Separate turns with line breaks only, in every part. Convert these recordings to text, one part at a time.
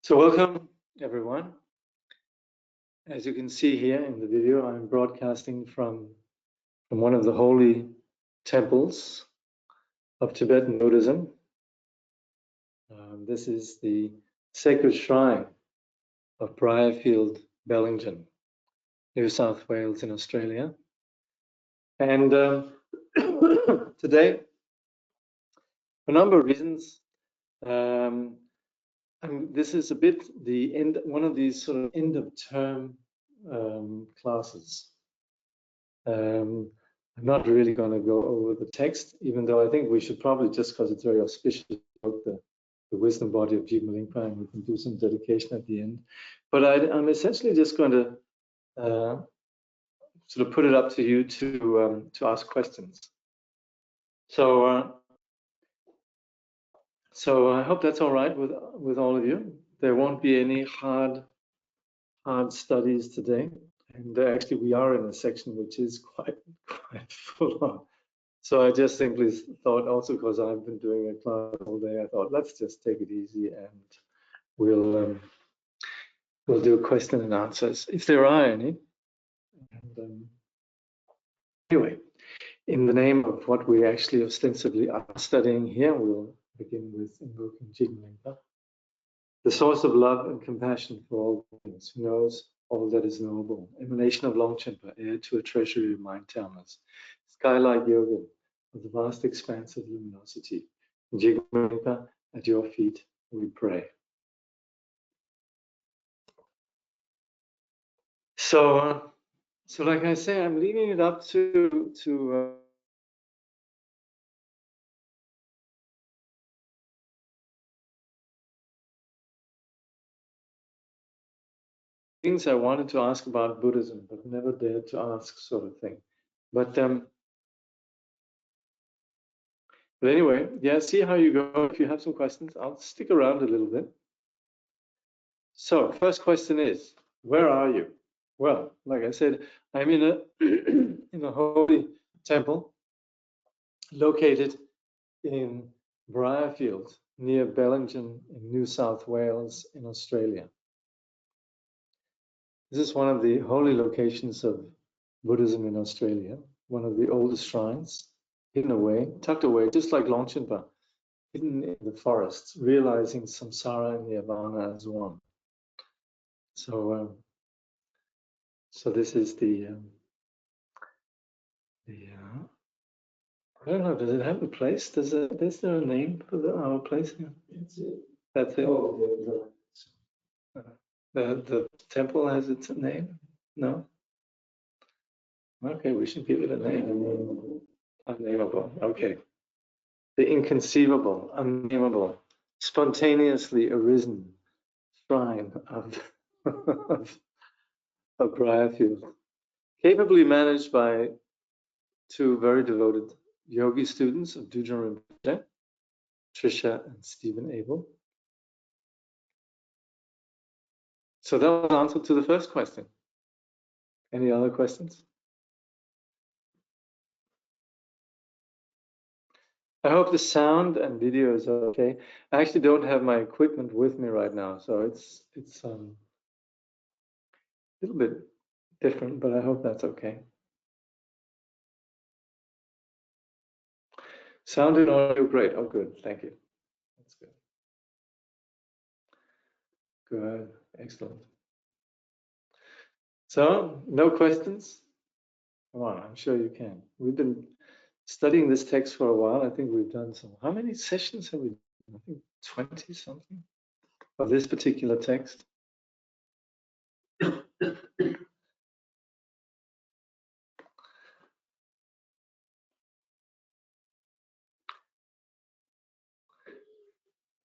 So welcome, everyone. As you can see here in the video, I'm broadcasting from one of the holy temples of Tibetan Buddhism. This is the sacred shrine of Briarfield, Bellingen, New South Wales in Australia. And today, for a number of reasons, this is a bit the end, one of these sort of end of term classes. I'm not really going to go over the text, even though I think we should probably, just because it's very auspicious, about the wisdom body of Jigme Lingpa, and we can do some dedication at the end. But I'm essentially just going to sort of put it up to you to ask questions. So I hope that's all right with all of you. There won't be any hard studies today, and actually we are in a section which is quite full on. So I just simply thought, also because I've been doing a class all day, I thought let's just take it easy and we'll do question and answers if there are any. And, anyway, in the name of what we actually ostensibly are studying here, we'll begin with invoking Jigme Lingpa, the source of love and compassion for all beings, who knows all that is knowable, emanation of Longchenpa, heir to a treasury of mind-tellers, sky-like yoga of the vast expanse of luminosity. Jigme Lingpa, at your feet we pray. So like I say, I'm leaving it up to things I wanted to ask about Buddhism, but never dared to ask, sort of thing. But anyway, yeah, see how you go. If you have some questions, I'll stick around a little bit. So first question is, where are you? Well, like I said, I'm in a in a holy temple located in Briarfield, near Bellingen in New South Wales in Australia. This is one of the holy locations of Buddhism in Australia, one of the oldest shrines, hidden away, tucked away, just like Longchenpa, hidden in the forests, realizing samsara and nirvana as one. So, so this is the I don't know. Does it have a place? Is there a name for our place here? That's it. Oh, the temple has its name? No. Okay, we should give it a name. Unnameable. Okay. The inconceivable, unnameable, spontaneously arisen shrine of of Briarfield, capably managed by two very devoted yogi students of Kangyur Rinpoche, Trisha and Stephen Abel. So that was the answer to the first question. Any other questions? I hope the sound and video is okay. I actually don't have my equipment with me right now, so it's a little bit different, but I hope that's okay. Sound and audio, great. Oh, good. Thank you. That's good. Good. Excellent. So, no questions? Come on, I'm sure you can. We've been studying this text for a while. I think we've done some. How many sessions have we done? I think 20 something of this particular text.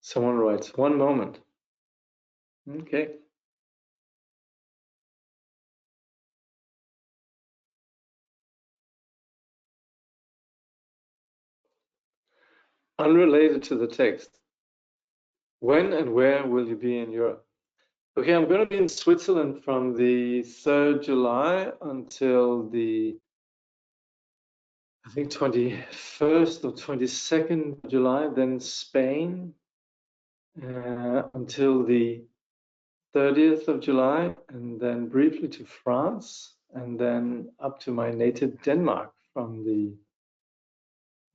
Someone writes, one moment. Okay. Unrelated to the text. When and where will you be in Europe? Okay, I'm going to be in Switzerland from the 3rd July until the I think 21st or 22nd of July, then Spain until the 30th of July, and then briefly to France, and then up to my native Denmark from the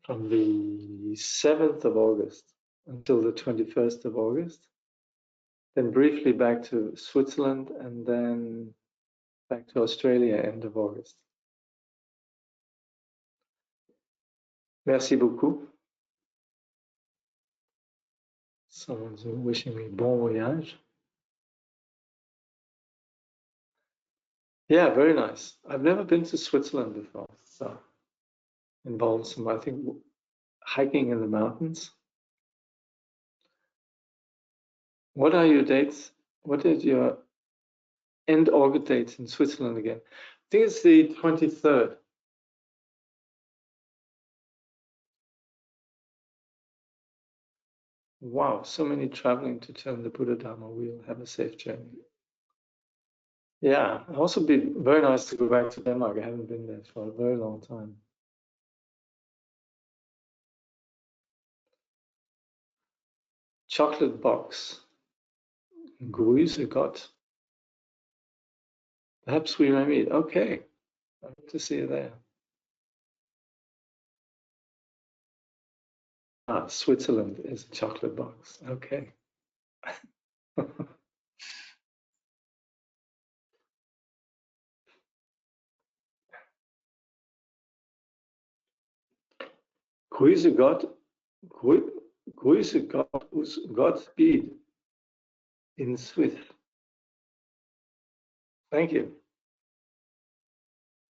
7th of August until the 21st of August. Then briefly back to Switzerland, and then back to Australia end of August. Merci beaucoup. Someone's wishing me bon voyage. Yeah, very nice. I've never been to Switzerland before, so involves some, I think, hiking in the mountains. What are your dates? What is your end August dates in Switzerland again? I think it's the 23rd. Wow, so many traveling to turn the Buddha Dharma wheel. Have a safe journey. Yeah, also be very nice to go back to Denmark. I haven't been there for a very long time. Chocolate box. Grüße Gott. Perhaps we may meet. Okay, I hope to see you there. Ah, Switzerland is a chocolate box. Okay. Grüße Gott. Grüße Gott, Godspeed in Swiss. Thank you.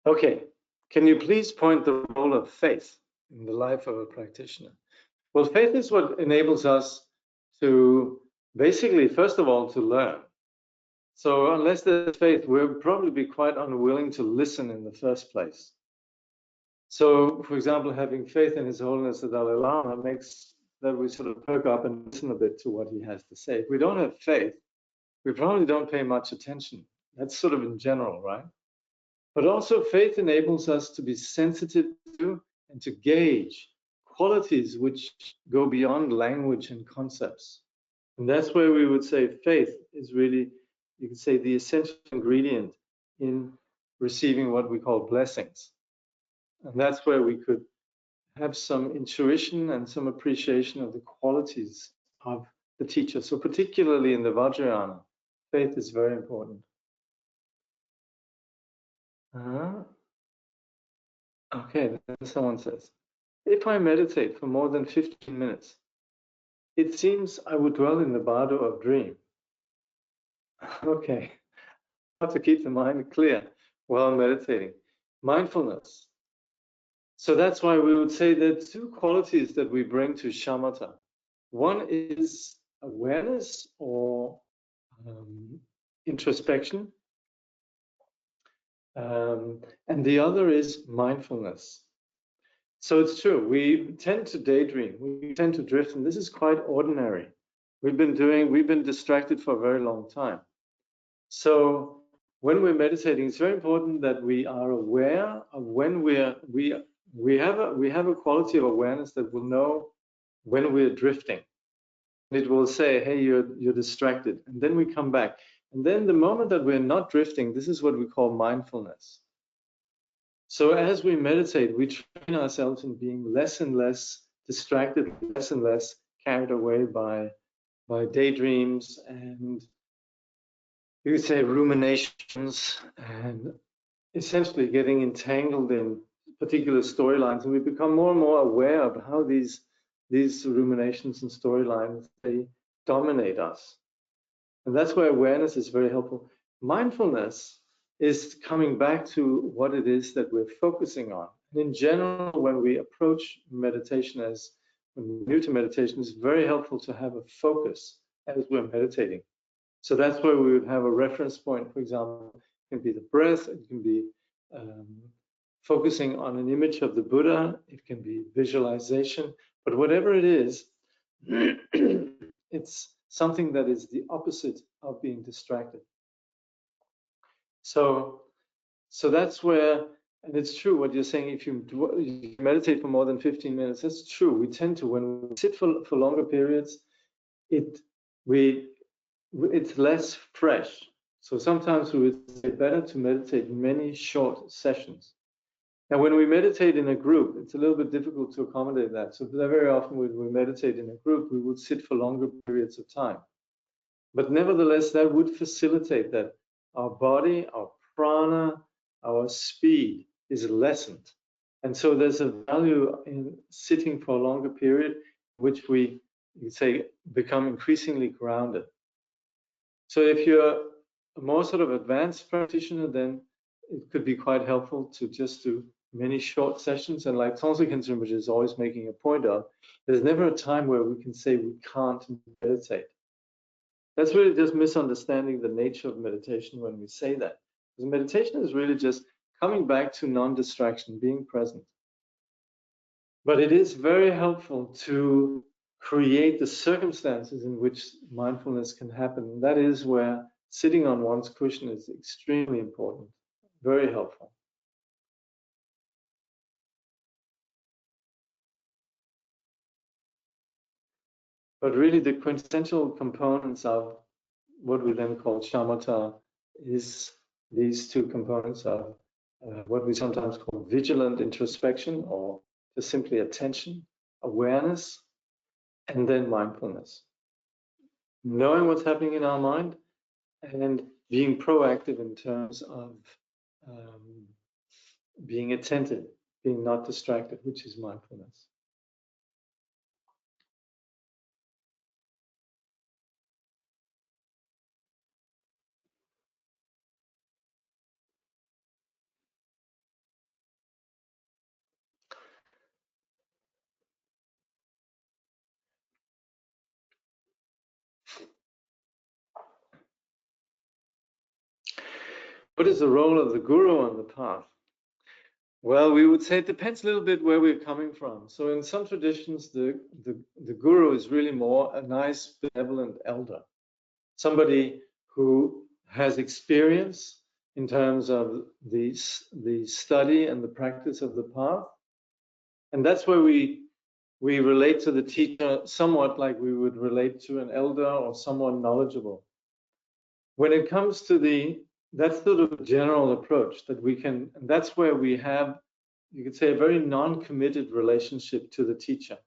Okay, can you please point the role of faith in the life of a practitioner? Well, faith is what enables us to basically, first of all, to learn. So unless there's faith, we'll probably be quite unwilling to listen in the first place. So, for example, having faith in His Holiness the Dalai Lama makes that we sort of perk up and listen a bit to what he has to say. If we don't have faith, we probably don't pay much attention. That's sort of in general, right? But also faith enables us to be sensitive to and to gauge qualities which go beyond language and concepts. And that's where we would say faith is really, you could say, the essential ingredient in receiving what we call blessings. And that's where we could have some intuition and some appreciation of the qualities of the teacher. So particularly in the Vajrayana, faith is very important. Okay, then someone says, if I meditate for more than 15 minutes, it seems I would dwell in the bardo of dream. Okay, how to keep the mind clear while meditating. Mindfulness. So that's why we would say there are two qualities that we bring to shamatha. One is awareness or introspection, and the other is mindfulness. So it's true, we tend to daydream, we tend to drift, and this is quite ordinary. We've been distracted for a very long time. So when we're meditating, it's very important that we are aware of when we have a quality of awareness that will know when we're drifting. It will say, hey, you're distracted, and then we come back. And then the moment that we're not drifting, this is what we call mindfulness. So as we meditate, we train ourselves in being less and less distracted, less and less carried away by daydreams and, you could say, ruminations, and essentially getting entangled in particular storylines. And we become more and more aware of how these ruminations and storylines, they dominate us. And that's where awareness is very helpful. Mindfulness is coming back to what it is that we're focusing on. And in general, when we approach meditation when we're new to meditation, it's very helpful to have a focus as we're meditating. So that's where we would have a reference point. For example, it can be the breath, it can be focusing on an image of the Buddha, it can be visualization, but whatever it is, it's something that is the opposite of being distracted. So that's where And it's true what you're saying. If you meditate for more than 15 minutes, that's true. We tend to, when we sit for longer periods, it's less fresh. So sometimes we would say better to meditate many short sessions. Now, when we meditate in a group, it's a little bit difficult to accommodate that. So very often when we meditate in a group, we would sit for longer periods of time. But nevertheless, that would facilitate that our body, our prana, our speed is lessened. And so there's a value in sitting for a longer period, which we, you could say, become increasingly grounded. So if you're a more sort of advanced practitioner, then it could be quite helpful to just do many short sessions. And like Kangyur Rinpoche is always making a point of, there's never a time where we can say we can't meditate. That's really just misunderstanding the nature of meditation when we say that. Because meditation is really just coming back to non-distraction, being present. But it is very helpful to create the circumstances in which mindfulness can happen. And that is where sitting on one's cushion is extremely important, very helpful. But really the quintessential components of what we then call shamatha is these two components of what we sometimes call vigilant introspection, or just simply attention, awareness, and then mindfulness. Knowing what's happening in our mind and being proactive in terms of being attentive, being not distracted, which is mindfulness. What is the role of the guru on the path? Well, we would say it depends a little bit where we're coming from. So in some traditions, the guru is really more a nice, benevolent elder, somebody who has experience in terms of the study and the practice of the path. And that's where we relate to the teacher somewhat like we would relate to an elder or someone knowledgeable. When it comes to that's sort of a general approach that we can, and that's where we have, you could say, a very non-committed relationship to the teacher.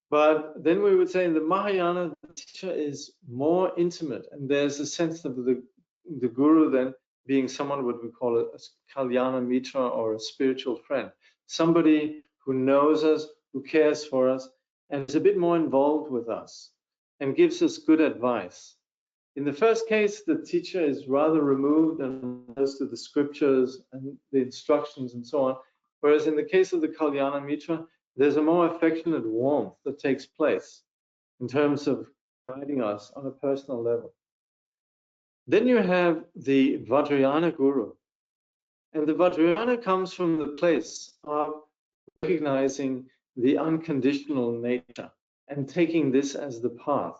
But then we would say in the Mahayana, the teacher is more intimate, and there's a sense of the guru then being someone what we call a kalyana mitra, or a spiritual friend, somebody who knows us, who cares for us, and is a bit more involved with us and gives us good advice. In the first case, the teacher is rather removed and goes to the scriptures and the instructions and so on. Whereas in the case of the Kalyana Mitra, there's a more affectionate warmth that takes place in terms of guiding us on a personal level. Then you have the Vajrayana Guru. And the Vajrayana comes from the place of recognizing the unconditional nature and taking this as the path.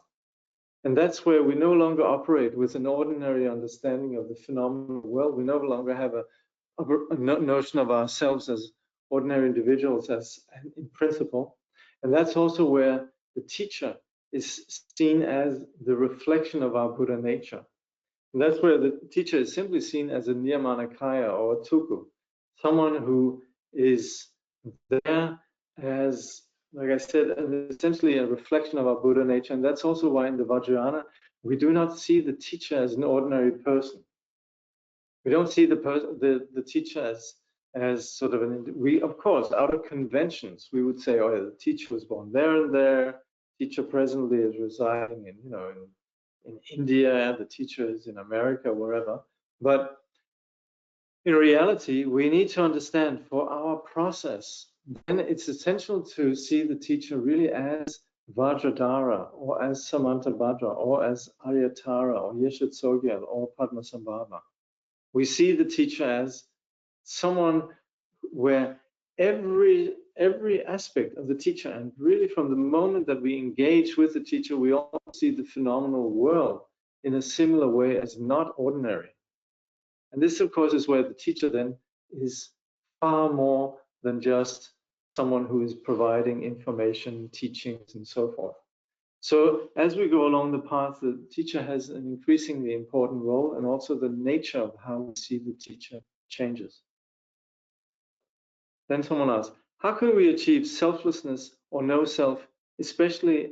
And that's where we no longer operate with an ordinary understanding of the phenomenal world. We no longer have a notion of ourselves as ordinary individuals as in principle. And that's also where the teacher is seen as the reflection of our Buddha nature. And that's where the teacher is simply seen as a Niyamanakaya or a Tuku, someone who is there as, like I said, essentially a reflection of our Buddha nature. And that's also why in the Vajrayana, we do not see the teacher as an ordinary person. We don't see the teacher as sort of we, of course, out of conventions, we would say, oh, yeah, the teacher was born there and there. Teacher presently is residing in India. The teacher is in America, wherever. But in reality, we need to understand for our process, then it's essential to see the teacher really as Vajradhara, or as Samantabhadra, or as Aryatara, or Yeshe Tsogyal, or Padmasambhava. We see the teacher as someone where every aspect of the teacher, and really from the moment that we engage with the teacher, we all see the phenomenal world in a similar way as not ordinary. And this, of course, is where the teacher then is far more than just someone who is providing information, teachings, and so forth. So as we go along the path, the teacher has an increasingly important role, and also the nature of how we see the teacher changes. Then someone asks, how can we achieve selflessness or no self, especially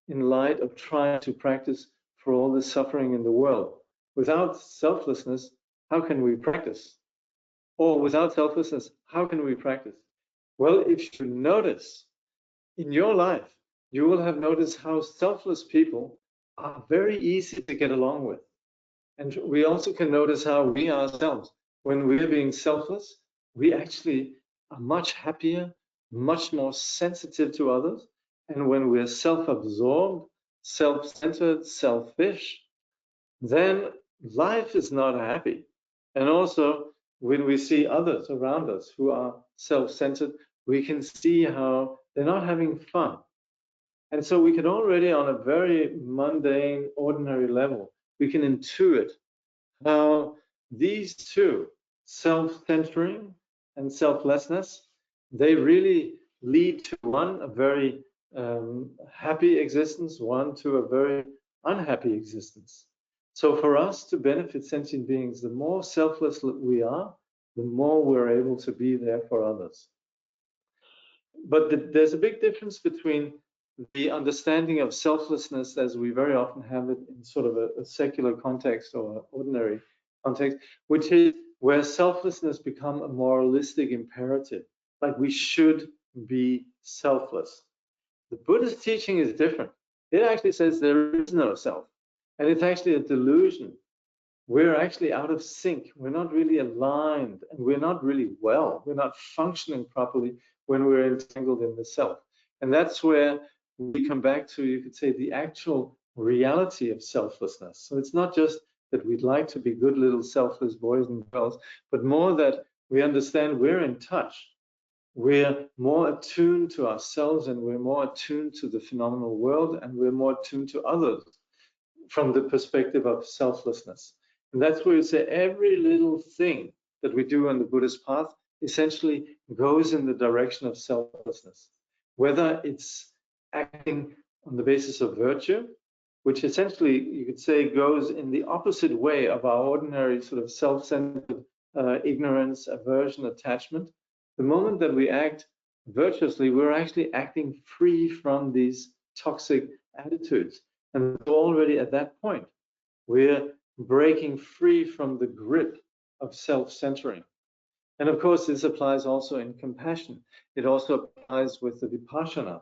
in light of trying to practice for all the suffering in the world? Without selflessness, how can we practice? Or without selflessness, how can we practice? Well, if you notice in your life, you will have noticed how selfless people are very easy to get along with. And we also can notice how we ourselves, when we're being selfless, we actually are much happier, much more sensitive to others. And when we're self-absorbed, self-centered, selfish, then life is not happy. And also, when we see others around us who are self-centered, we can see how they're not having fun. And so we can already, on a very mundane, ordinary level, we can intuit how these two, self-centering and selflessness, they really lead to one, a very happy existence, one to a very unhappy existence. So for us to benefit sentient beings, the more selfless we are, the more we're able to be there for others. But there's a big difference between the understanding of selflessness as we very often have it in sort of a secular context or an ordinary context, which is where selflessness becomes a moralistic imperative, like we should be selfless. The Buddhist teaching is different. It actually says there is no self, and it's actually a delusion. We're actually out of sync. We're not really aligned, and we're not really well. We're not functioning properly when we're entangled in the self. And that's where we come back to, you could say, the actual reality of selflessness. So it's not just that we'd like to be good little selfless boys and girls, but more that we understand we're in touch. We're more attuned to ourselves, and we're more attuned to the phenomenal world, and we're more attuned to others from the perspective of selflessness. And that's where you say every little thing that we do on the Buddhist path essentially goes in the direction of selflessness. Whether it's acting on the basis of virtue, which essentially you could say goes in the opposite way of our ordinary sort of self-centered ignorance, aversion, attachment. The moment that we act virtuously, we're actually acting free from these toxic attitudes. And already at that point, we're breaking free from the grip of self-centering. And of course, this applies also in compassion. It also applies with the vipassana,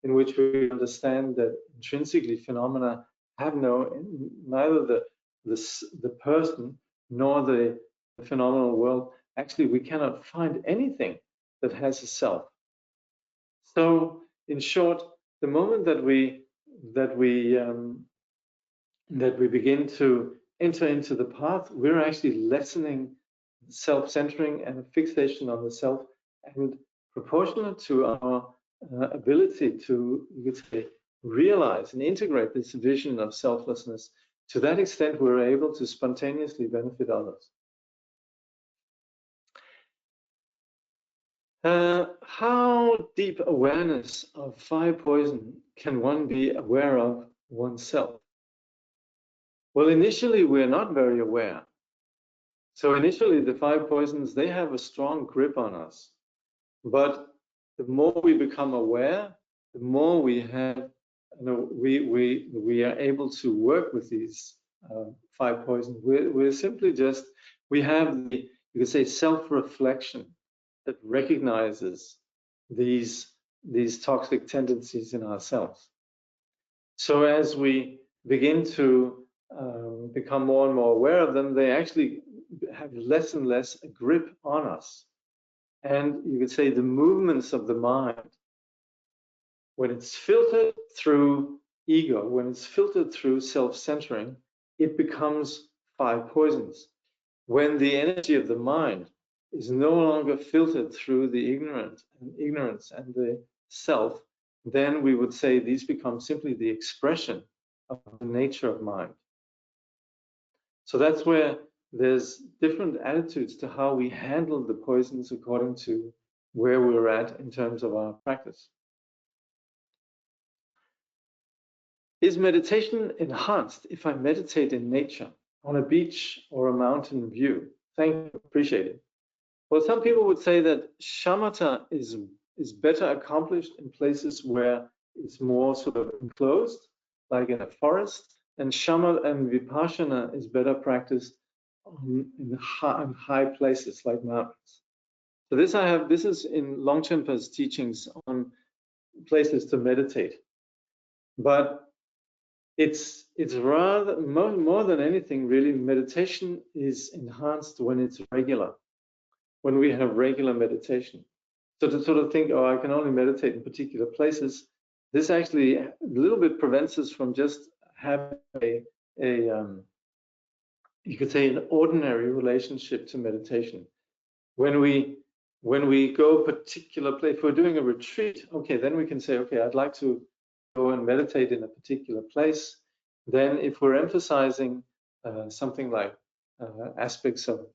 in which we understand that intrinsically phenomena have neither the person nor the phenomenal world. Actually, we cannot find anything that has a self. So, in short, the moment that we begin to enter into the path, we're actually lessening self-centering and fixation on the self, and proportionate to our ability to, you could say, realize and integrate this vision of selflessness, to that extent we're able to spontaneously benefit others. How deep awareness of fire poison can one be aware of oneself? Well, initially we're not very aware. So initially the five poisons, they have a strong grip on us. But the more we become aware, the more we have, we are able to work with these five poisons. We're simply just, we have the, you could say, self-reflection that recognizes these toxic tendencies in ourselves. So as we begin to become more and more aware of them, they actually have less and less a grip on us. And you could say the movements of the mind, when it's filtered through ego, when it's filtered through self-centering, it becomes five poisons. When the energy of the mind is no longer filtered through the ignorance and the self, then we would say these become simply the expression of the nature of mind. So that's where there's different attitudes to how we handle the poisons according to where we're at in terms of our practice. Is meditation enhanced if I meditate in nature, on a beach or a mountain view? Thank you, appreciate it. Well, some people would say that shamatha is better accomplished in places where it's more sort of enclosed, like in a forest, and shama and vipassana is better practiced in high places like mountains. So this is in Longchenpa's teachings on places to meditate. But it's rather more than anything, really, meditation is enhanced when it's regular, when we have regular meditation. So to sort of think, oh, I can only meditate in particular places, this actually a little bit prevents us from just having you could say, an ordinary relationship to meditation. When we go a particular place, if we're doing a retreat, okay, then we can say, okay, I'd like to go and meditate in a particular place. Then if we're emphasizing something like aspects of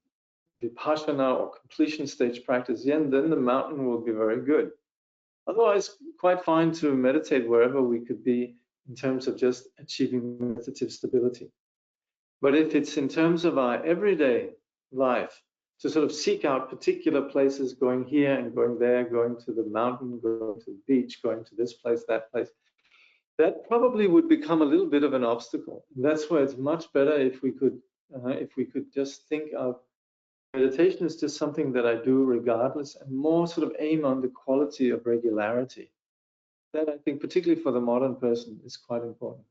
vipassana or completion stage practice, then the mountain will be very good. Otherwise, quite fine to meditate wherever we could be in terms of just achieving meditative stability. But if it's in terms of our everyday life, to sort of seek out particular places, going here and going there, going to the mountain, going to the beach, going to this place, that place, that probably would become a little bit of an obstacle. And that's where it's much better if we could just think of meditation as just something that I do regardless, and more sort of aim on the quality of regularity. That, I think, particularly for the modern person, is quite important.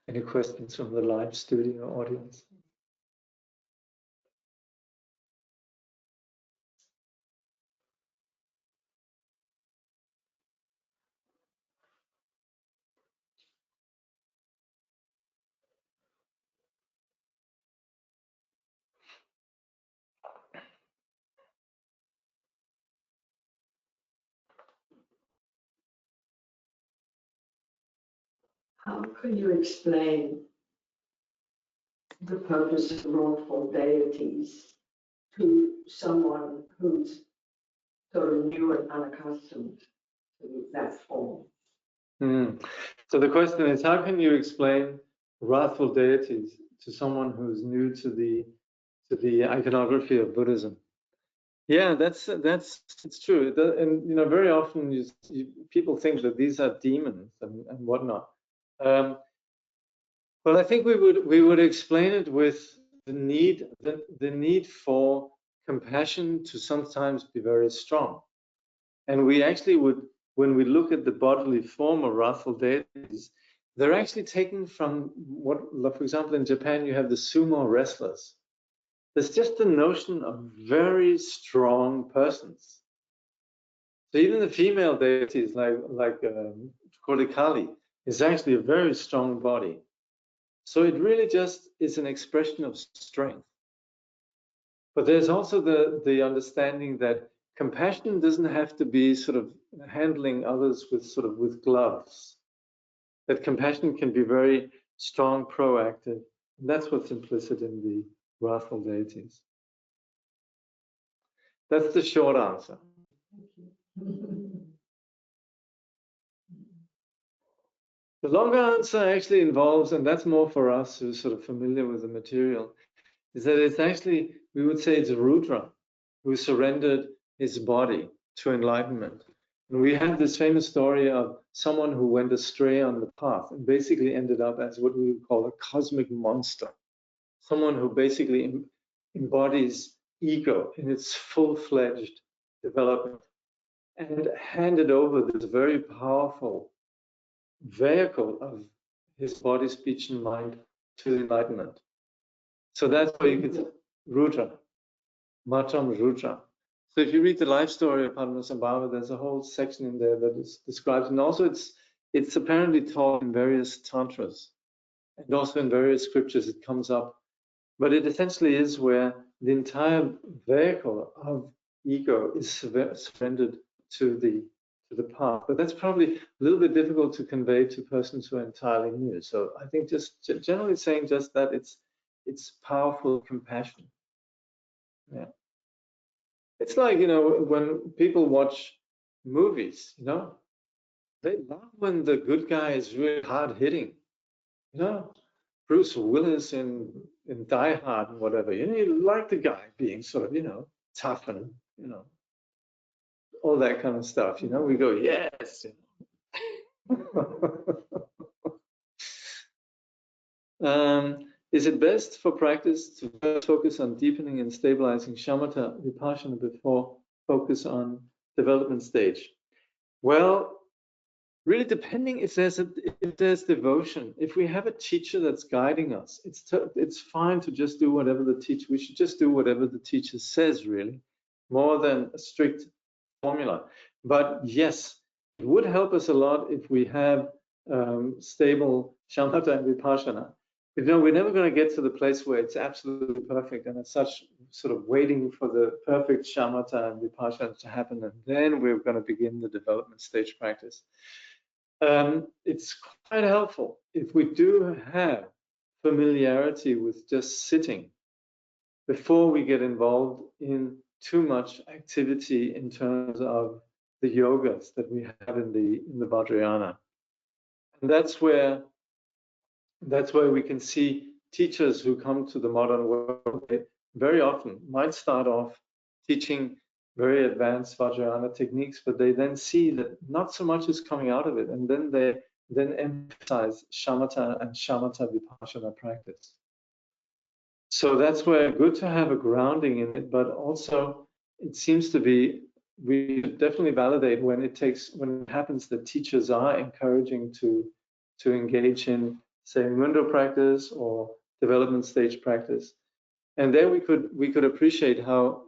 Any questions from the live studio audience?
How can you explain the purpose of wrathful deities to someone who's sort of new and unaccustomed to that form?
So the question is, how can you explain wrathful deities to someone who's new to the iconography of Buddhism? Yeah, it's true. And you know, very often people think that these are demons and whatnot. Well, I think we would explain it with the need for compassion to sometimes be very strong. And we actually would, when we look at the bodily form of wrathful deities, they're actually taken from what, for example, in Japan, you have the sumo wrestlers. There's just the notion of very strong persons. So even the female deities, like Kali, is actually a very strong body. So it really just is an expression of strength. But there's also the understanding that compassion doesn't have to be sort of handling others with gloves. That compassion can be very strong, proactive. And that's what's implicit in the wrathful deities. That's the short answer. The longer answer actually involves, and that's more for us who's sort of familiar with the material, is that it's actually, we would say it's Rudra who surrendered his body to enlightenment. And we have this famous story of someone who went astray on the path and basically ended up as what we would call a cosmic monster. Someone who basically embodies ego in its full-fledged development and handed over this very powerful vehicle of his body, speech, and mind to enlightenment. So that's why you could Rudra, Matam Rudra. So if you read the life story of Padmasambhava, there's a whole section in there that is described, and also it's apparently taught in various tantras. And also in various scriptures it comes up. But it essentially is where the entire vehicle of ego is surrendered to the path. But that's probably a little bit difficult to convey to persons who are entirely new. So I think just generally saying just that it's powerful compassion. Yeah. It's like, you know, when people watch movies, you know, they love when the good guy is really hard hitting. You know, Bruce Willis in Die Hard and whatever. You know, you like the guy being sort of, you know, tough and, you know, all that kind of stuff. You know, we go, yes. Is it best for practice to focus on deepening and stabilizing shamatha vipassana before focus on development stage? Well, really depending if there's devotion. If we have a teacher that's guiding us, it's fine to just do whatever the teacher. We should just do whatever the teacher says, really, more than a strict formula. But yes, it would help us a lot if we have stable shamatha and vipassana. But, you know, we're never going to get to the place where it's absolutely perfect, and as such, sort of waiting for the perfect shamatha and vipassana to happen, and then we're going to begin the development stage practice. It's quite helpful if we do have familiarity with just sitting before we get involved in too much activity in terms of the yogas that we have in the Vajrayana. And that's where we can see teachers who come to the modern world, they very often might start off teaching very advanced Vajrayana techniques, but they then see that not so much is coming out of it, and then they emphasize shamatha and shamatha vipassana practice. So that's where good to have a grounding in it, but also it seems to be, we definitely validate when it happens that teachers are encouraging to engage in, say, mundo practice or development stage practice. And there we could appreciate how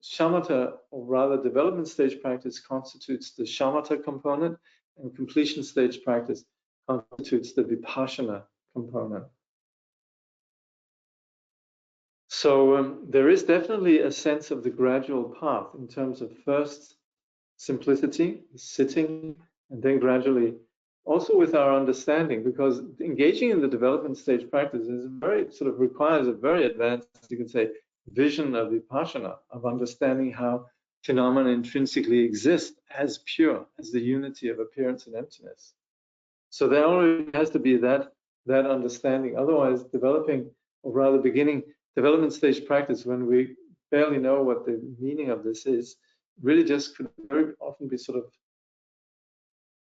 shamatha, or rather development stage practice, constitutes the shamatha component, and completion stage practice constitutes the vipassana component. So there is definitely a sense of the gradual path in terms of first simplicity, sitting, and then gradually also with our understanding, because engaging in the development stage practice is requires a very advanced, you could say, vision of vipassana, of understanding how phenomena intrinsically exist as pure, as the unity of appearance and emptiness. So there already has to be that understanding. Otherwise, developing, or rather beginning development stage practice when we barely know what the meaning of this is, really just could very often be sort of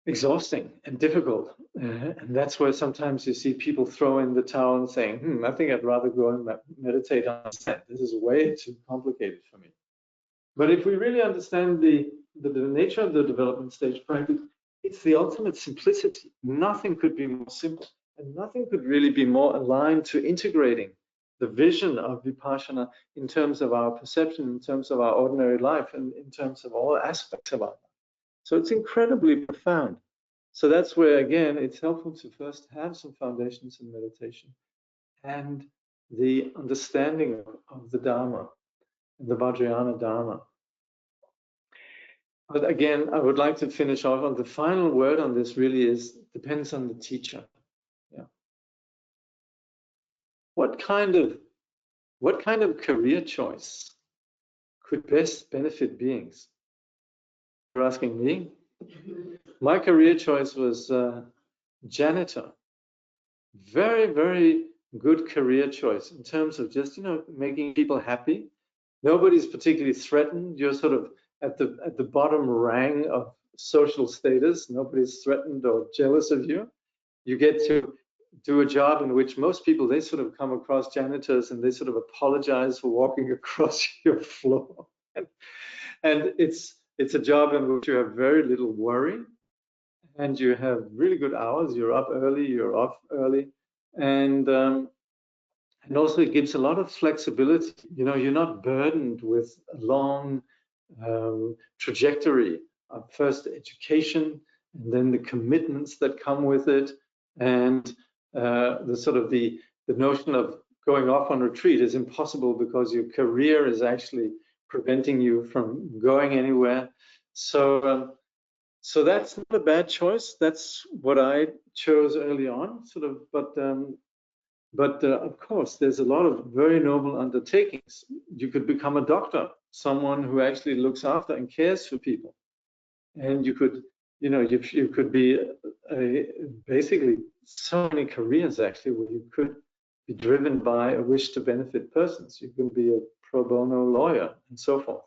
exhausting and difficult. And that's where sometimes you see people throw in the towel and saying, I think I'd rather go and meditate on that. This is way too complicated for me. But if we really understand the nature of the development stage practice, it's the ultimate simplicity. Nothing could be more simple, and nothing could really be more aligned to integrating the vision of vipassana in terms of our perception, in terms of our ordinary life, and in terms of all aspects of our life. So it's incredibly profound. So that's where, again, it's helpful to first have some foundations in meditation and the understanding of the Dharma, the Vajrayana Dharma. But again, I would like to finish off on the final word on this. Really depends on the teacher. Yeah. What kind of career choice could best benefit beings? You're asking me? My career choice was janitor. Very, very good career choice in terms of just, making people happy. Nobody's particularly threatened. You're sort of at the bottom rung of social status. Nobody's threatened or jealous of you. You get to do a job in which most people, they sort of come across janitors and they sort of apologize for walking across your floor. And it's a job in which you have very little worry, and you have really good hours. You're up early, you're off early, and also it gives a lot of flexibility. You're not burdened with a long trajectory of first education, and then the commitments that come with it, and the sort of the notion of going off on retreat is impossible because your career is actually preventing you from going anywhere. So so that's not a bad choice. That's what I chose early on, sort of. But of course, there's a lot of very noble undertakings. You could become a doctor, someone who actually looks after and cares for people, and you could, you know, you could be basically so many careers actually where you could be driven by a wish to benefit persons. You can be a pro bono lawyer and so forth.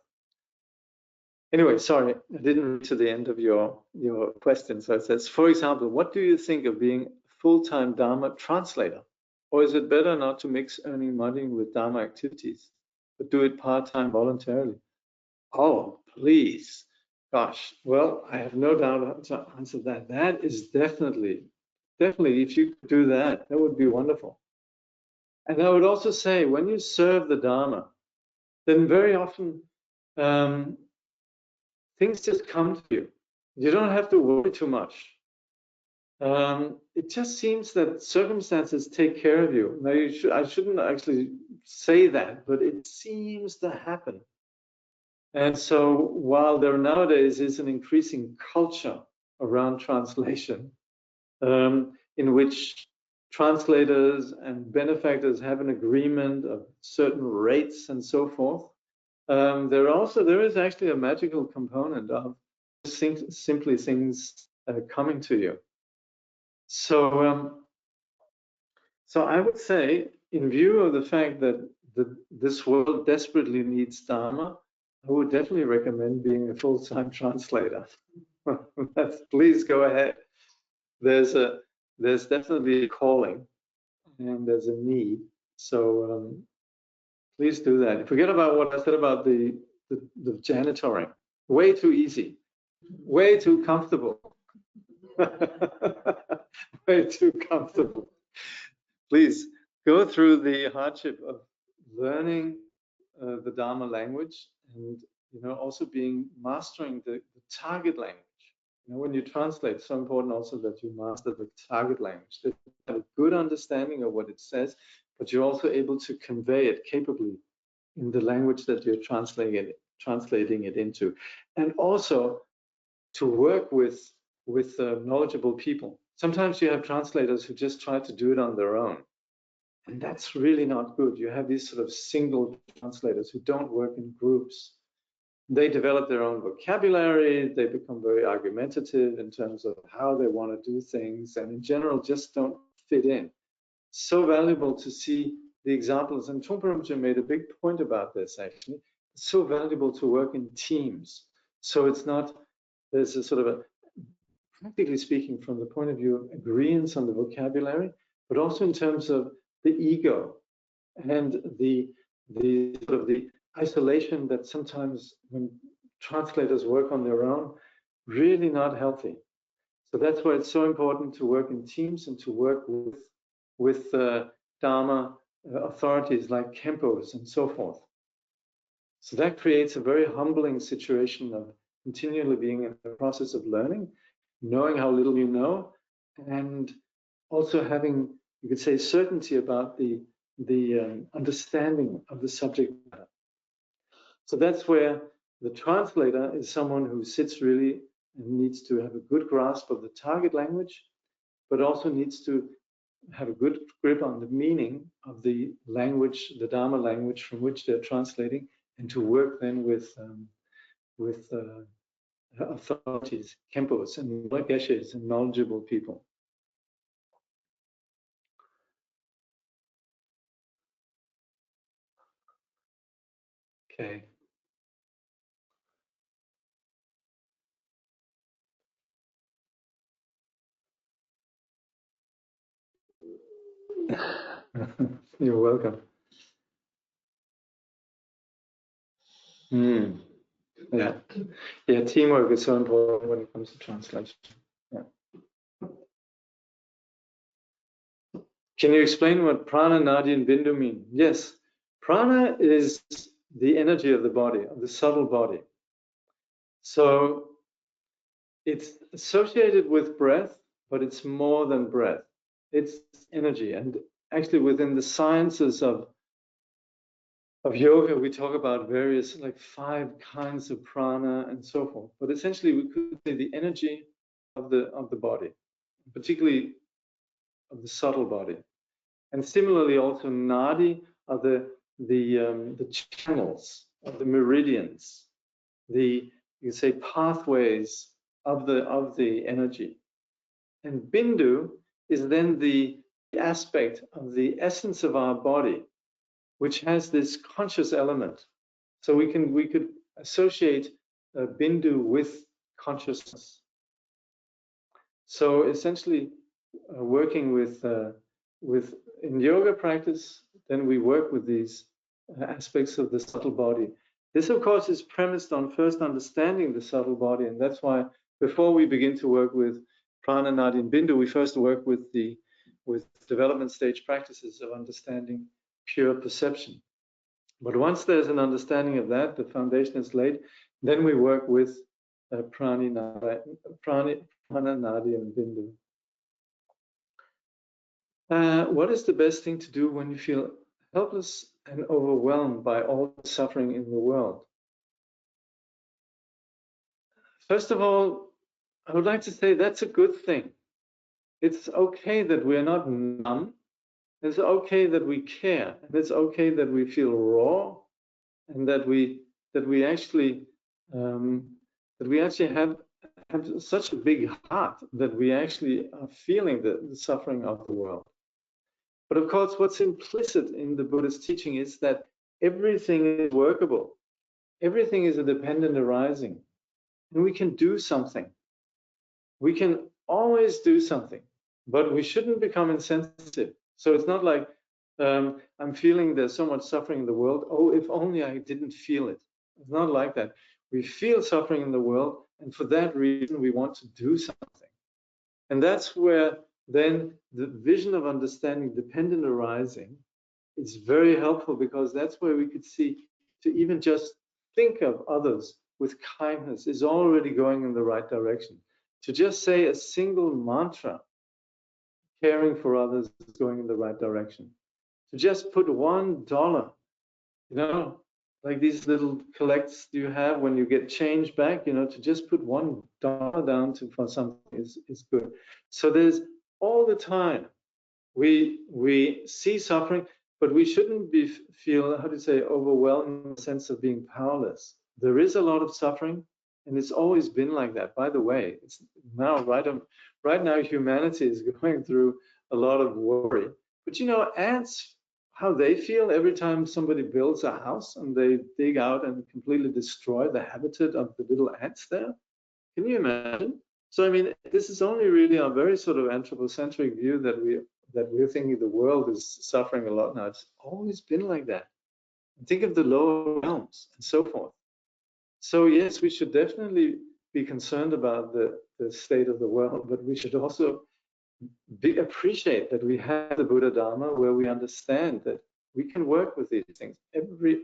Anyway, sorry, I didn't reach to the end of your question. So it says, for example, what do you think of being a full-time Dharma translator? Or is it better not to mix earning money with Dharma activities, but do it part-time voluntarily? Oh, please. Gosh, well, I have no doubt to answer that. That is definitely, if you could do that, that would be wonderful. And I would also say, when you serve the Dharma, then very often things just come to you. You don't have to worry too much. It just seems that circumstances take care of you. Now, I shouldn't actually say that, but it seems to happen. And so while there nowadays is an increasing culture around translation, in which translators and benefactors have an agreement of certain rates and so forth, there is actually a magical component of simply things coming to you. So I would say, in view of the fact that this world desperately needs Dharma, I would definitely recommend being a full-time translator. Please go ahead. There's definitely a calling and there's a need. So please do that. Forget about what I said about the janitoring. Way too easy. Way too comfortable. Way too comfortable. Please go through the hardship of learning the Dharma language, and also mastering the target language. When you translate, it's so important also that you master the target language, that you have a good understanding of what it says, but you're also able to convey it capably in the language that you're translating it into, and also to work with knowledgeable people. Sometimes you have translators who just try to do it on their own, and that's really not good. You have these sort of single translators who don't work in groups. They develop their own vocabulary, they become very argumentative in terms of how they want to do things, and in general just don't fit in. So valuable to see the examples, and Trungpa Rinpoche made a big point about this actually. It's so valuable to work in teams. So it's not, there's a sort of practically speaking, from the point of view of agreeance on the vocabulary, but also in terms of the ego and the sort of the isolation that sometimes when translators work on their own, really not healthy. So that's why it's so important to work in teams and to work with Dharma authorities like Khenpos and so forth. So that creates a very humbling situation of continually being in the process of learning, knowing how little you know, and also having, you could say, certainty about the understanding of the subject matter. So that's where the translator is someone who sits really and needs to have a good grasp of the target language, but also needs to have a good grip on the meaning of the language, the Dharma language from which they're translating, and to work then with authorities, Khenpos and Geshes and knowledgeable people. Okay. You're welcome. Yeah, teamwork is so important when it comes to translation. Yeah. Can you explain what prana, nadi, and bindu mean? Yes, prana is the energy of the body, of the subtle body. So it's associated with breath, but it's more than breath. It's energy. And actually within the sciences of yoga, we talk about various, like 5 kinds of prana and so forth. But essentially we could say the energy of the body, particularly of the subtle body. And similarly also nadi are the channels, of the meridians, you can say pathways of the energy. And bindu is then the aspect of the essence of our body, which has this conscious element. So we could associate bindu with consciousness. So essentially, working with in yoga practice, then we work with these aspects of the subtle body. This, of course, is premised on first understanding the subtle body, and that's why before we begin to work with prana, nadi, and bindu, we first work with development stage practices of understanding pure perception. But once there's an understanding of that, the foundation is laid, then we work with prana, nadi, and bindu. What is the best thing to do when you feel helpless and overwhelmed by all the suffering in the world? First of all, I would like to say that's a good thing. It's okay that we're not numb. It's okay that we care. And it's okay that we feel raw, and that we actually have such a big heart that we actually are feeling the suffering of the world. But of course, what's implicit in the Buddhist teaching is that everything is workable. Everything is a dependent arising. And we can do something. We can always do something, but we shouldn't become insensitive. So it's not like, I'm feeling there's so much suffering in the world. Oh, if only I didn't feel it. It's not like that. We feel suffering in the world, and for that reason, we want to do something. And that's where then the vision of understanding dependent arising is very helpful, because that's where we could see to even just think of others with kindness is already going in the right direction. To just say a single mantra, caring for others, is going in the right direction. To just put $1, like these little collects you have when you get change back, to just put $1 down for something is good. So there's all the time we see suffering, but we shouldn't feel, overwhelmed in the sense of being powerless. There is a lot of suffering, and it's always been like that. By the way, it's now right now humanity is going through a lot of worry. But ants, how they feel every time somebody builds a house and they dig out and completely destroy the habitat of the little ants there. Can you imagine? So I mean, this is only really a very sort of anthropocentric view that we're thinking the world is suffering a lot now. It's always been like that. And think of the lower realms and so forth. So yes, we should definitely be concerned about the state of the world, but we should also appreciate that we have the Buddha Dharma, where we understand that we can work with these things.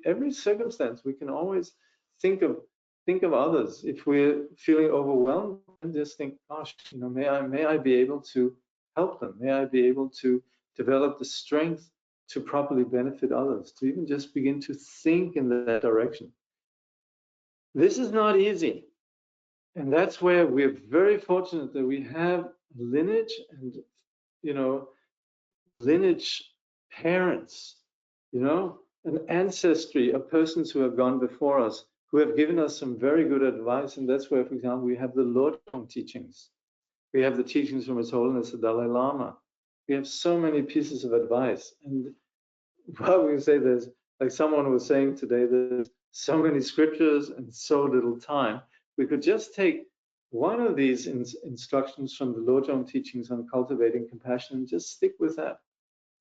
Every circumstance, we can always think of others. If we're feeling overwhelmed, and just think, gosh, may I be able to help them? May I be able to develop the strength to properly benefit others, to even just begin to think in that direction. This is not easy. And that's where we're very fortunate that we have lineage and, lineage parents, an ancestry of persons who have gone before us, who have given us some very good advice. And that's where, for example, we have the Lojong teachings. We have the teachings from His Holiness the Dalai Lama. We have so many pieces of advice. And well, we say there's, like someone was saying today, there's so many scriptures and so little time. We could just take one of these instructions from the Lojong teachings on cultivating compassion and just stick with that.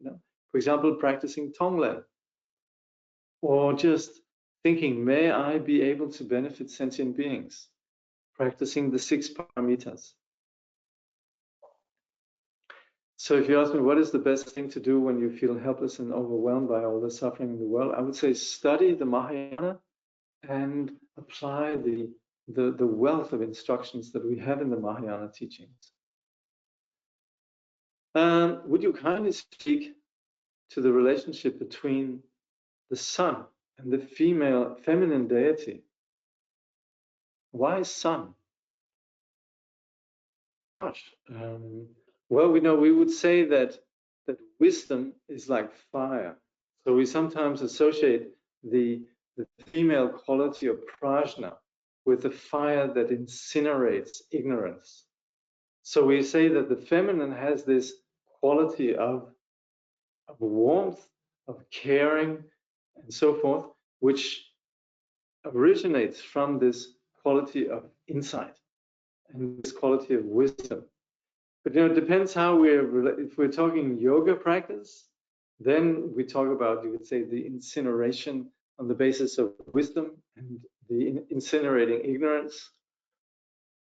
For example, practicing Tonglen, or just thinking, may I be able to benefit sentient beings, practicing the 6 paramitas. So if you ask me what is the best thing to do when you feel helpless and overwhelmed by all the suffering in the world, I would say study the Mahayana and apply the wealth of instructions that we have in the Mahayana teachings. Would you kindly speak to the relationship between the sun and the feminine deity? Why sun? Gosh. Well, we would say that wisdom is like fire. So we sometimes associate the female quality of prajna with the fire that incinerates ignorance. So we say that the feminine has this quality of warmth, of caring, and so forth, which originates from this quality of insight and this quality of wisdom. But it depends how if we're talking yoga practice, then we talk about, you could say, the incineration on the basis of wisdom and the incinerating ignorance.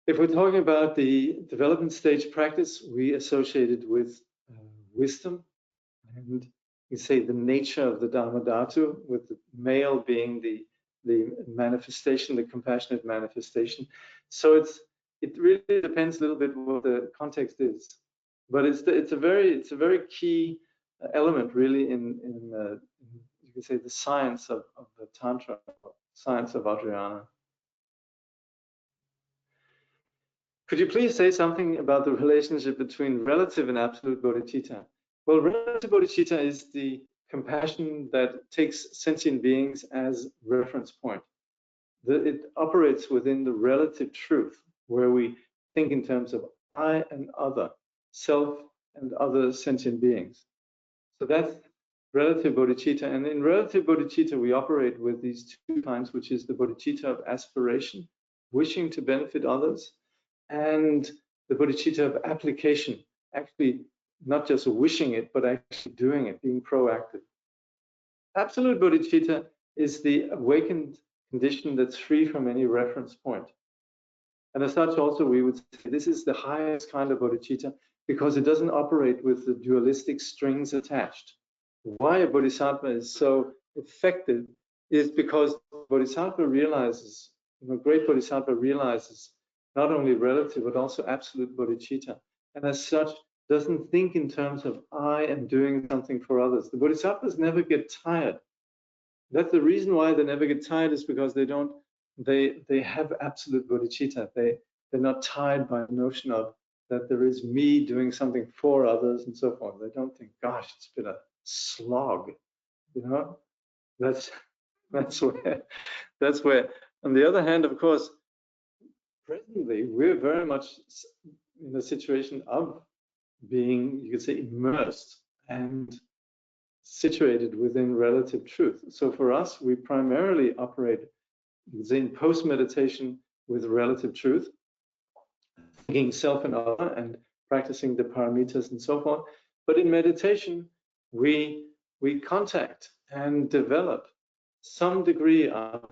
If we're talking about the development stage practice, we associate it with wisdom and you say the nature of the Dharma Dhatu, with the male being the manifestation, the compassionate manifestation. So it really depends a little bit what the context is, but it's a very key element really in you could say the science of the Tantra, science of Vajrayana. Could you please say something about the relationship between relative and absolute bodhicitta? Well, relative bodhicitta is the compassion that takes sentient beings as reference point. It operates within the relative truth, where we think in terms of I and other, self and other sentient beings. So that's relative bodhicitta. And in relative bodhicitta, we operate with these two kinds, which is the bodhicitta of aspiration, wishing to benefit others, and the bodhicitta of application, actually not just wishing it, but actually doing it, being proactive. Absolute bodhicitta is the awakened condition that's free from any reference point. And as such, also, we would say this is the highest kind of bodhicitta because it doesn't operate with the dualistic strings attached. Why a bodhisattva is so effective is because bodhisattva realizes, great bodhisattva realizes not only relative, but also absolute bodhicitta. And as such, doesn't think in terms of I am doing something for others. The bodhisattvas never get tired. That's the reason why they never get tired, is because they have absolute bodhicitta. They're not tied by the notion of that there is me doing something for others and so forth. They don't think, gosh, it's been a slog. That's where, on the other hand, of course, presently we're very much in a situation of being, you could say, immersed and situated within relative truth. So for us, we primarily operate in post-meditation with relative truth, thinking self and other and practicing the paramitas and so forth. But in meditation, we contact and develop some degree of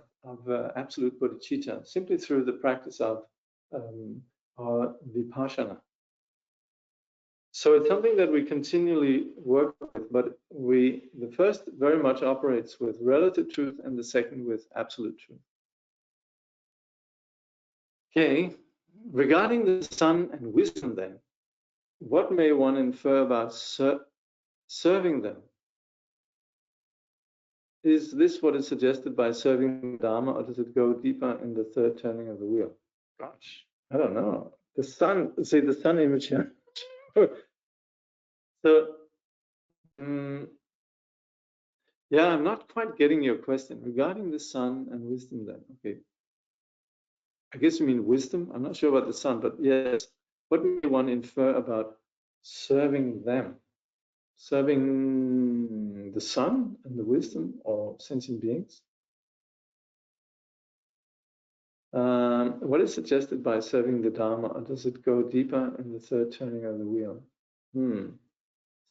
absolute bodhicitta simply through the practice of our vipassana. So it's something that we continually work with, but the first very much operates with relative truth and the second with absolute truth. Okay, regarding the sun and wisdom then, what may one infer about serving them? Is this what is suggested by serving Dharma, or does it go deeper in the third turning of the wheel? Gosh, I don't know. The sun image here. So, yeah, I'm not quite getting your question regarding the sun and wisdom then. Okay. I guess you mean wisdom. I'm not sure about the sun, but yes. What may one infer about serving them? Serving the sun and the wisdom or sentient beings? What is suggested by serving the Dharma, or does it go deeper in the third turning of the wheel?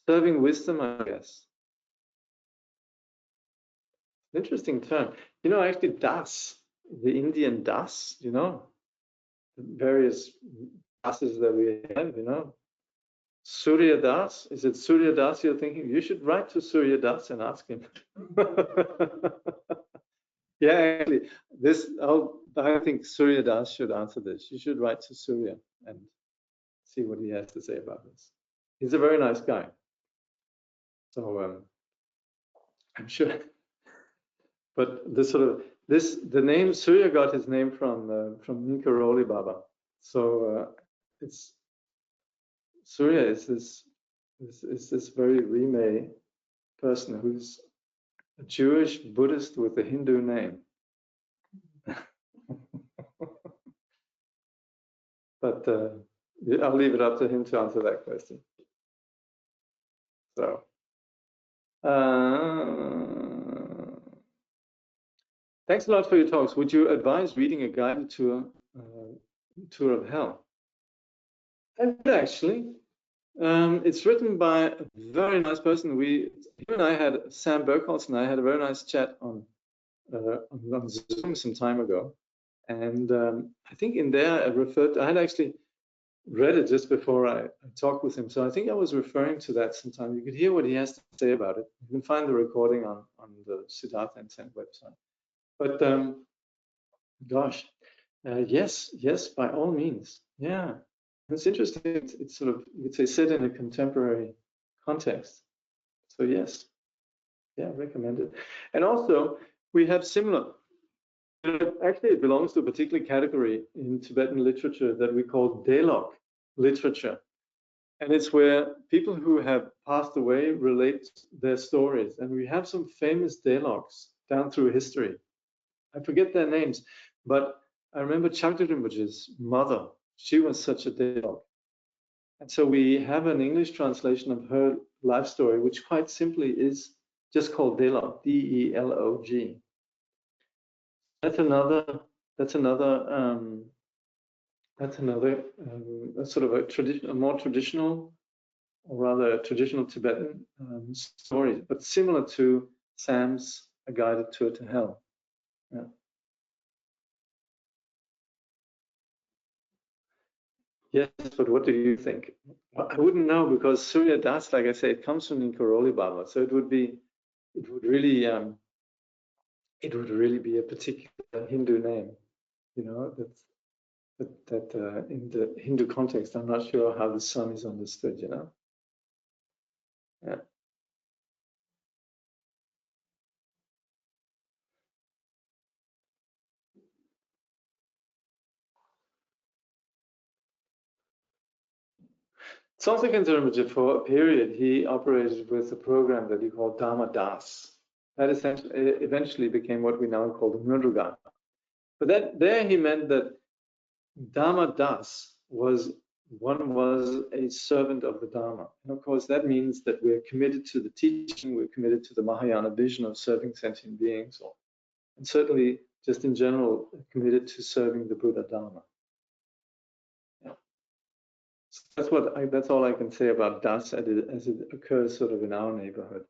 Serving wisdom, I guess. Interesting term. Actually, das, the Indian das, the various dases that we have, Surya Das, is it Surya Das you're thinking? You should write to Surya Das and ask him. Yeah, actually, I think Surya Das should answer this. You should write to Surya and see what he has to say about this. He's a very nice guy. So I'm sure. But the name Surya got his name from Ninkaroli Baba. So it's Surya is this very Rime person who's a Jewish Buddhist with a Hindu name. But I'll leave it up to him to answer that question. So, thanks a lot for your talks. Would you advise reading a guided tour of hell? I did, actually. It's written by a very nice person. Him and I had, Sam Burkholz and I had a very nice chat on Zoom some time ago. And I think in there I had actually read it just before I talked with him. So I think I was referring to that sometime. You could hear what he has to say about it. You can find the recording on the Siddhartha Intent website. But gosh, yes, by all means. Yeah, it's interesting. It's sort of, you could say, set in a contemporary context. So yes, yeah, recommended. And also, we have similar. Actually, it belongs to a particular category in Tibetan literature that we call Delok literature. And it's where people who have passed away relate their stories. And we have some famous Deloks down through history. I forget their names, but I remember Jakob Rinpoche's mother. She was such a Delok. And so we have an English translation of her life story, which quite simply is just called Delok, D-E-L-O-G. That's another sort of a more traditional, or rather a traditional Tibetan story, but similar to Sam's A Guided Tour to Hell. Yeah. Yes, but what do you think? Well, I wouldn't know, because Surya Das, like I say, it comes from Ninkaroli Baba, so it would really be a particular Hindu name, you know. That in the Hindu context, I'm not sure how the sun is understood, you know. Yeah. Something Rinpoche, for a period, he operated with a program that he called Dharma Das. That essentially eventually became what we now call the Mudruga. But there he meant that Dharma Das was a servant of the Dharma. And of course, that means that we're committed to the teaching, we're committed to the Mahayana vision of serving sentient beings, and certainly, just in general, committed to serving the Buddha Dharma. So that's all I can say about Das as it occurs sort of in our neighborhood.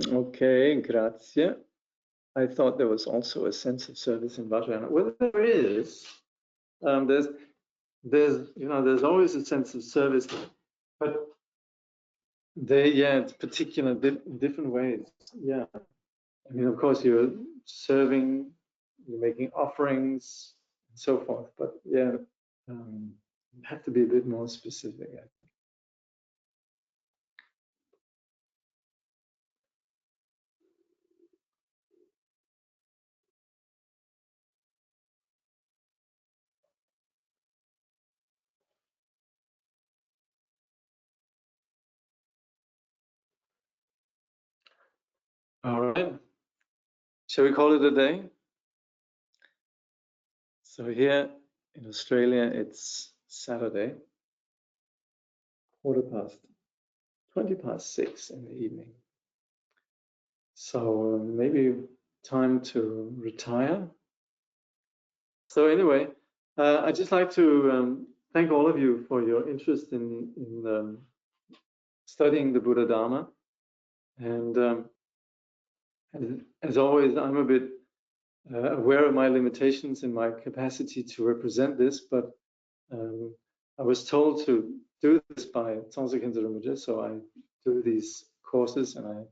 Okay, grazie. I thought there was also a sense of service in Vajrayana. Well, there is. There's always a sense of service, but it's particular in different ways. Yeah, I mean, of course, you're serving, you're making offerings, and so forth. But yeah, you have to be a bit more specific, I think. All right. Shall we call it a day? So here in Australia, it's Saturday, 20 past 6 in the evening. So maybe time to retire. So anyway, I'd just like to thank all of you for your interest in studying the Buddha Dharma. And as always, I'm a bit aware of my limitations in my capacity to represent this, but I was told to do this by Kangyur Rinpoche, so I do these courses, and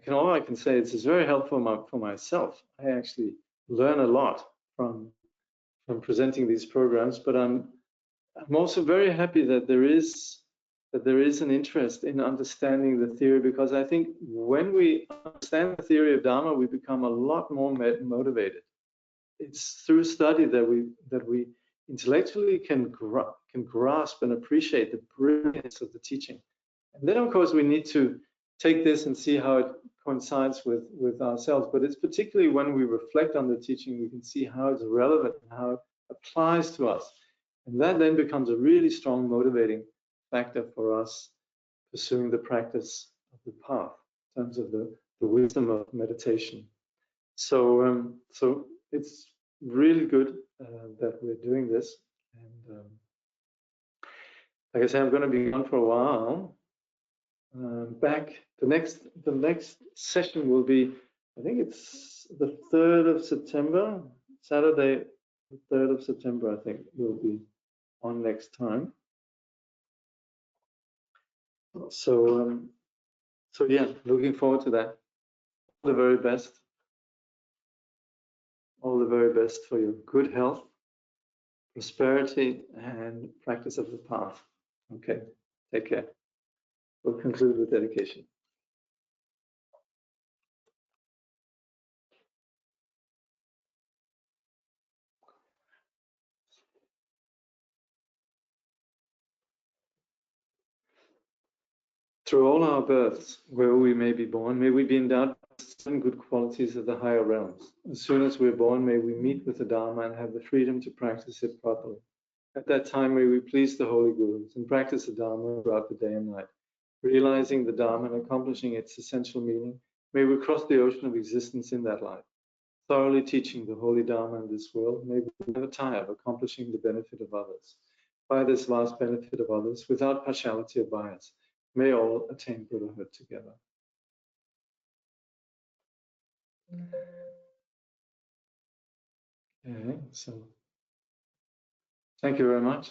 all I can say is it's very helpful for myself. I actually learn a lot from presenting these programs, but I'm also very happy that there is an interest in understanding the theory, because I think when we understand the theory of Dharma, we become a lot more motivated. It's through study that we intellectually can grasp and appreciate the brilliance of the teaching. And then, of course, we need to take this and see how it coincides with ourselves. But it's particularly when we reflect on the teaching, we can see how it's relevant and how it applies to us. And that then becomes a really strong motivating factor for us pursuing the practice of the path in terms of the wisdom of meditation. So it's really good that we're doing this. And like I say, I'm going to be gone for a while. Back the next session will be, I think it's the 3rd of September, Saturday, the 3rd of September. I think we'll be on next time. So yeah, looking forward to that. All the very best. All the very best for your good health, prosperity, and practice of the path. Okay, take care. We'll conclude with dedication. Through all our births, wherever we may be born, may we be endowed with some good qualities of the higher realms. As soon as we're born, may we meet with the Dharma and have the freedom to practice it properly. At that time, may we please the Holy Gurus and practice the Dharma throughout the day and night. Realizing the Dharma and accomplishing its essential meaning, may we cross the ocean of existence in that life. Thoroughly teaching the Holy Dharma in this world, may we never tire of accomplishing the benefit of others. By this vast benefit of others, without partiality or bias, may all attain Buddhahood together. Okay, so thank you very much.